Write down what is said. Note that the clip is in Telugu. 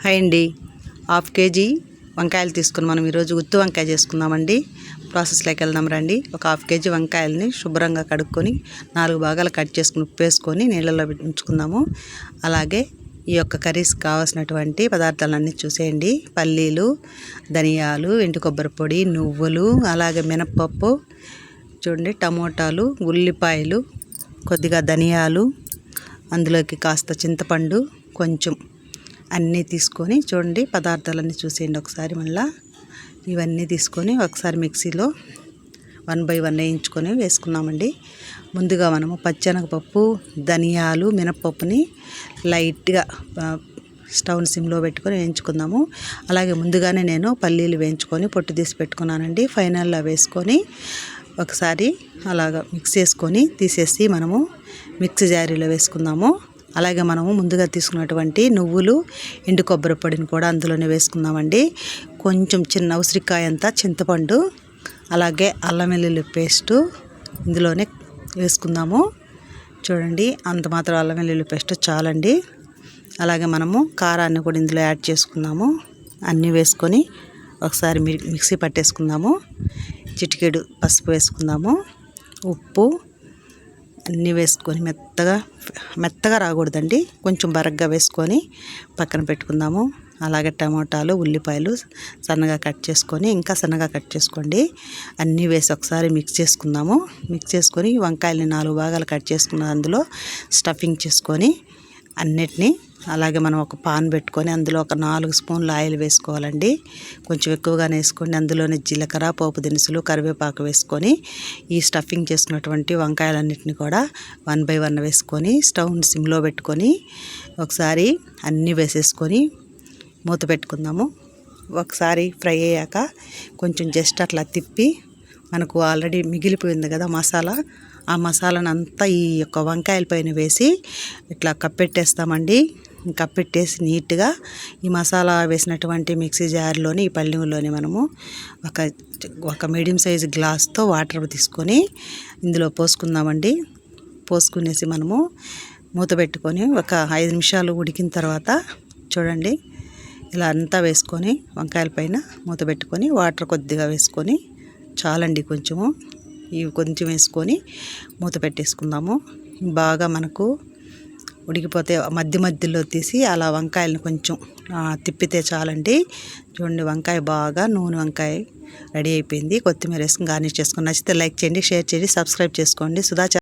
హాయ్ అండి. హాఫ్ కేజీ వంకాయలు తీసుకుని మనం ఈరోజు గుత్తి వంకాయ చేసుకుందామండి. ప్రాసెస్లోకి వెళ్దాం రండి. ఒక హాఫ్ కేజీ వంకాయలని శుభ్రంగా కడుక్కొని 4 భాగాలు కట్ చేసుకుని ఉప్పు వేసుకొని నీళ్ళలో ఉంచుకుందాము. అలాగే ఈ యొక్క కర్రీస్ కావాల్సినటువంటి పదార్థాలన్నీ చూసేయండి. పల్లీలు, ధనియాలు, ఎండు కొబ్బరి పొడి, నువ్వులు, అలాగే మినప్పప్పు చూడండి, టమోటాలు, ఉల్లిపాయలు, కొద్దిగా ధనియాలు, అందులోకి కాస్త చింతపండు కొంచెం అన్నీ తీసుకొని చూడండి, పదార్థాలన్నీ చూసేయండి ఒకసారి. మళ్ళీ ఇవన్నీ తీసుకొని ఒకసారి మిక్సీలో 1 by 1 వేయించుకొని వేసుకున్నామండి. ముందుగా మనము పచ్చెనగపప్పు, ధనియాలు, మినప్పప్పుని లైట్గా స్టవ్ సిమ్లో పెట్టుకొని వేయించుకుందాము. అలాగే ముందుగానే నేను పల్లీలు వేయించుకొని పొట్టు తీసి పెట్టుకున్నానండి. ఫైనల్లో వేసుకొని ఒకసారి అలాగా మిక్స్ చేసుకొని తీసేసి మనము మిక్సీ జారీలో వేసుకుందాము. అలాగే మనము ముందుగా తీసుకున్నటువంటి నువ్వులు, ఎండు కొబ్బరి పొడిని కూడా అందులోనే వేసుకుందామండి. కొంచెం చిన్న ఉసిరికాయ అంతా చింతపండు, అలాగే అల్లం వెల్లుల్లి పేస్టు ఇందులోనే వేసుకుందాము. చూడండి, అంత మాత్రం అల్లం వెల్లుల్లి పేస్ట్ చాలండి. అలాగే మనము కారాన్ని కూడా ఇందులో యాడ్ చేసుకుందాము. అన్నీ వేసుకొని ఒకసారి మిక్సీ పట్టేసుకుందాము. చిటికెడు పసుపు వేసుకుందాము. ఉప్పు అన్నీ వేసుకొని మెత్తగా రాకూడదండి, కొంచెం బరగ్గా వేసుకొని పక్కన పెట్టుకుందాము. అలాగే టమోటాలు, ఉల్లిపాయలు సన్నగా కట్ చేసుకొని, ఇంకా సన్నగా కట్ చేసుకోండి. అన్నీ వేసి ఒకసారి మిక్స్ చేసుకుందాము. మిక్స్ చేసుకొని వంకాయలని 4 భాగాలు కట్ చేసుకున్న అందులో స్టఫింగ్ చేసుకొని అన్నిటినీ, అలాగే మనం ఒక పాన్ పెట్టుకొని అందులో ఒక 4 స్పూన్లు ఆయిల్ వేసుకోవాలండి. కొంచెం ఎక్కువగానే వేసుకోండి. అందులోనే జీలకర్ర, పోపు దినుసులు, కరివేపాకు వేసుకొని ఈ స్టఫింగ్ చేసుకున్నటువంటి వంకాయలన్నిటిని కూడా 1 by 1 వేసుకొని స్టవ్ సిమ్లో పెట్టుకొని ఒకసారి అన్నీ వేసేసుకొని మూత పెట్టుకుందాము. ఒకసారి ఫ్రై అయ్యాక కొంచెం జస్ట్ అట్లా తిప్పి, మనకు ఆల్రెడీ మిగిలిపోయింది కదా మసాలా, ఆ మసాలాను అంతా ఈ యొక్క వంకాయల పైన వేసి ఇట్లా కప్పెట్టేస్తామండి. కప్పెట్టేసి నీట్గా ఈ మసాలా వేసినటువంటి మిక్సీ జార్లోని, ఈ పళ్ళెంలోని మనము ఒక మీడియం సైజు గ్లాస్తో వాటర్ తీసుకొని ఇందులో పోసుకుందామండి. పోసుకునేసి మనము మూత పెట్టుకొని ఒక 5 నిమిషాలు ఉడికిన తర్వాత చూడండి, ఇలా అంతా వేసుకొని వంకాయల పైన మూత పెట్టుకొని వాటర్ కొద్దిగా వేసుకొని చాలండి, కొంచెము ఇవి కొంచెం వేసుకొని మూత పెట్టేసుకుందాము. బాగా మనకు ఉడికిపోతే మధ్యలో తీసి అలా వంకాయలను కొంచెం తిప్పితే చాలండి. చూడండి, వంకాయ బాగా నూనె వంకాయ రెడీ అయిపోయింది. కొత్తిమీర వేసుకొని గార్నిష్ చేసుకొని, నచ్చితే లైక్ చేయండి, షేర్ చేయండి, సబ్స్క్రైబ్ చేసుకోండి. సుధా